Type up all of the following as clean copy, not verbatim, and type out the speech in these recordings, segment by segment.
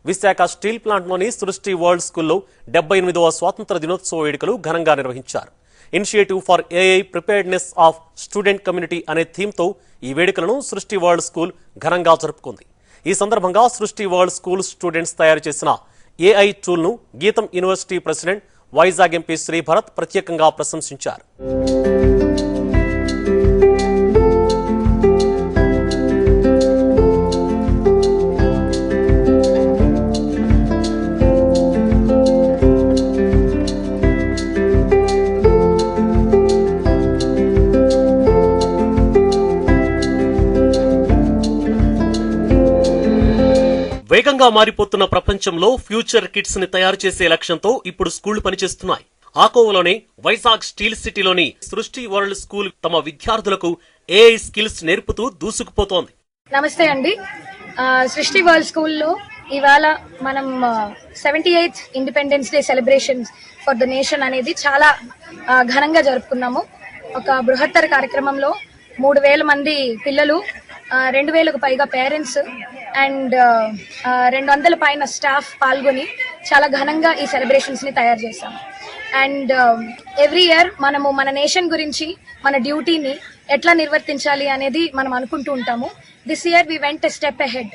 Visakha steel ప్లాంట్లోని సృష్టి world స్కూల్లో 78వ స్వాతంత్ర దినోత్సవ వేడుకలు ఘనంగా నిర్వహించారు. Initiative for AI preparedness of student community అనే థీమ్తో ఈ వేడుకలను సృష్టి వరల్డ్ స్కూల్ ఘనంగా జరుపుకుంది. ఈ సందర్భంగా సృష్టి వరల్డ్ స్కూల్ స్టూడెంట్స్ తయారు చేసిన ఏఐ టూల్ను గీతం university president Vizag MP Sribharat ప్రత్యేకంగా ప్రశంసించారు. వేగంగా మారిపోతున్న ప్రపంచంలో ఫ్యూచర్ కిట్స్ ని తయారు చేసే లక్ష్యంతో ఇప్పుడు స్కూళ్లు పనిచేస్తున్నాయి. ఆ కోవలోనే వైజాగ్ స్టీల్ సిటీలోని సృష్టి వరల్డ్ స్కూల్ తమ విద్యార్థులకు ఏఐ స్కిల్స్ నేర్పుతూ దూసుకుపోతోంది. నమస్తే అండి. సృష్టి వరల్డ్ స్కూల్లో ఇవాళ మనం 78th independence day celebrations for the nation అనేది చాలా ఘనంగా జరుపుకున్నాము. ఒక బృహత్తర కార్యక్రమంలో 3000 మంది పిల్లలు, 2000కు పైగా పేరెంట్స్ అండ్ 200 పైన స్టాఫ్ పాల్గొని చాలా ఘనంగా ఈ సెలబ్రేషన్స్ ని తయారు చేశాం. అండ్ ఎవ్రీ ఇయర్ మనము మన నేషన్ గురించి, మన డ్యూటీని ఎట్లా నిర్వర్తించాలి అనేది మనం అనుకుంటూ ఉంటాము. This year we went a step ahead.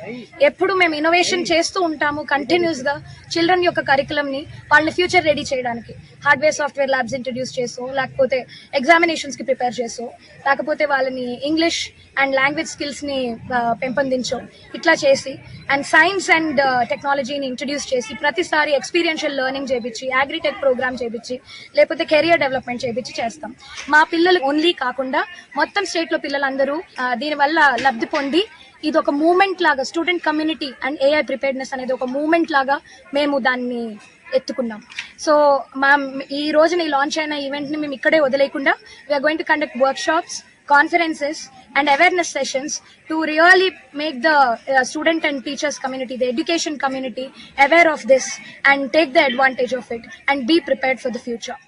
ఎప్పుడు మేము ఇన్నోవేషన్ చేస్తూ ఉంటాము కంటిన్యూస్ గా చిల్డ్రన్ యొక్క కరికులం ని వాళ్ళని ఫ్యూచర్ రెడీ చేయడానికి. హార్డ్వేర్ సాఫ్ట్వేర్ ల్యాబ్స్ ఇంట్రడ్యూస్ చేసో, లేకపోతే ఎగ్జామినేషన్స్ కి ప్రిపేర్ చేసో, లేకపోతే వాళ్ళని ఇంగ్లీష్ అండ్ లాంగ్వేజ్ స్కిల్స్ ని పెంపొందించో, ఇట్లా చేసి అండ్ సైన్స్ అండ్ టెక్నాలజీని ఇంట్రడ్యూస్ చేసి ప్రతిసారి ఎక్స్పీరియన్షియల్ లెర్నింగ్ చేయించి, అగ్రిటెక్ ప్రోగ్రామ్ చేయించి, లేకపోతే కెరియర్ డెవలప్మెంట్ చేయించి చేస్తాం. మా పిల్లలు ఓన్లీ కాకుండా మొత్తం స్టేట్ లో పిల్లలందరూ దీనివల్ల లబ్ధి పొంది ఇది ఒక మూవ్మెంట్ లాగా, student community and AI preparedness అనేది ఒక మూవ్మెంట్ లాగా మేము దాన్ని ఎత్తుకున్నాం. సో ఈ రోజున లాంచ్ అయిన ఈవెంట్ ని మేము ఇక్కడే వదిలేకుండా we are going to conduct workshops, conferences and awareness sessions to really make the student and teachers community, the education community aware of this and take the advantage of it and be prepared for the future.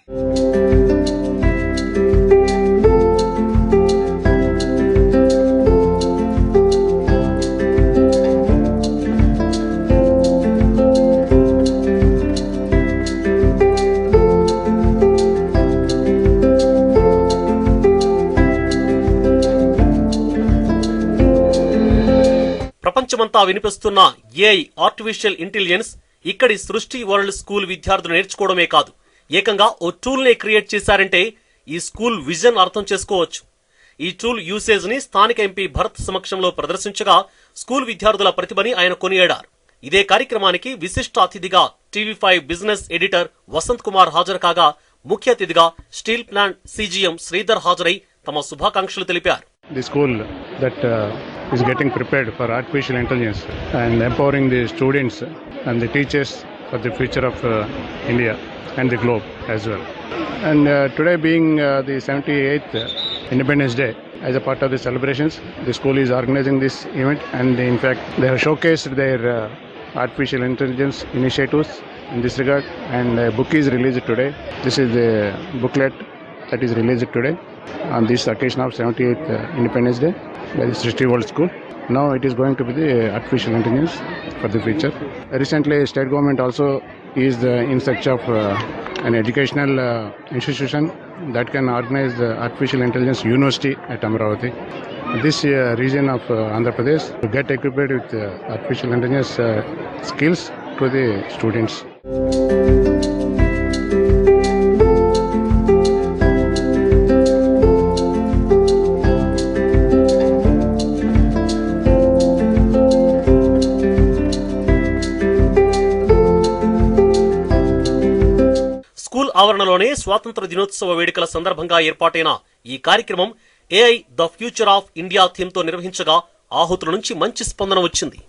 ప్రపంచమంతా వినిపిస్తున్న AI artificial intelligence ఇక్కడి సృష్టి world school విద్యార్థులు నేర్చుకోవడమే కాదు, ఏకంగా ఓ tool నే create చేశారంటే ఈ స్కూల్ విజన్ అర్థం చేసుకోవచ్చు. ఈ టూల్ యూసేజ్ ని స్థానిక ఎంపీ భరత్ సమక్షంలో ప్రదర్శించగా స్కూల్ విద్యార్థుల ప్రతిభని ఆయన కొనియాడారు. ఇదే కార్యక్రమానికి విశిష్ట అతిథిగా TV5 business editor Vasant Kumar హాజరు కాగా, ముఖ్య అతిథిగా స్టీల్ ప్లాంట్ CGM శ్రీధర్ హాజరై తమ శుభాకాంక్షలు తెలిపారు. The school that is getting prepared for artificial intelligence and empowering the students and the teachers for the future of India and the globe as well. And today being the 78th Independence Day, as a part of the celebrations, the school is organizing this event, and in fact they have showcased their artificial intelligence initiatives in this regard, and a book is released today. This is the booklet that is released today on this occasion of 78th Independence Day by the Srishti World School. Now it is going to be the artificial intelligence for the future. Recently, state government also is in search of an educational institution that can organize the artificial intelligence university at Amaravati. This region of Andhra Pradesh to get equipped with artificial intelligence skills to the students. School ఆవరణలోనే స్వాతంత్ర దినోత్సవ వేడుకల సందర్భంగా ఏర్పాటైన ఈ కార్యక్రమం AI the future of India థీమ్తో నిర్వహించగా ఆహుతుల నుంచి మంచి స్పందన వచ్చింది.